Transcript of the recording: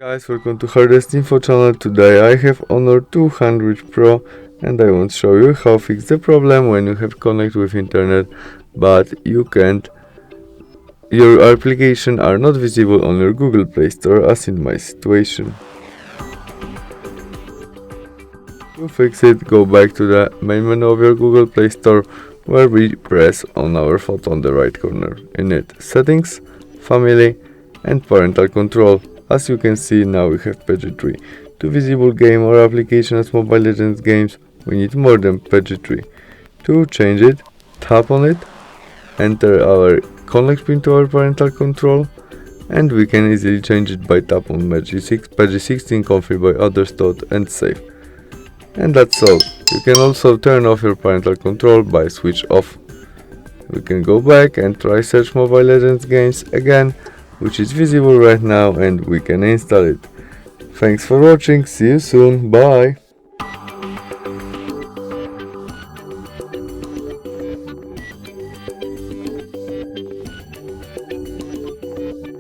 Guys, welcome to Hardest Info channel. Today I have Honor 200 Pro and I want to show you how to fix the problem when you have connect with internet but you can't. Your application are not visible on your Google Play Store as in my situation. To fix it, go back to the main menu of your Google Play Store where we press on our photo on the right corner. In it, Settings, Family and Parental Control. As you can see, now we have PG3. To visible game or application as Mobile Legends games, we need more than PG3. To change it, tap on it, enter our connect pin to our parental control, and we can easily change it by tap on PG16, confirm by others and save. And that's all. You can also turn off your parental control by switch off. We can go back and try search Mobile Legends games again, which is visible right now, and we can install it. Thanks for watching, see you soon, bye!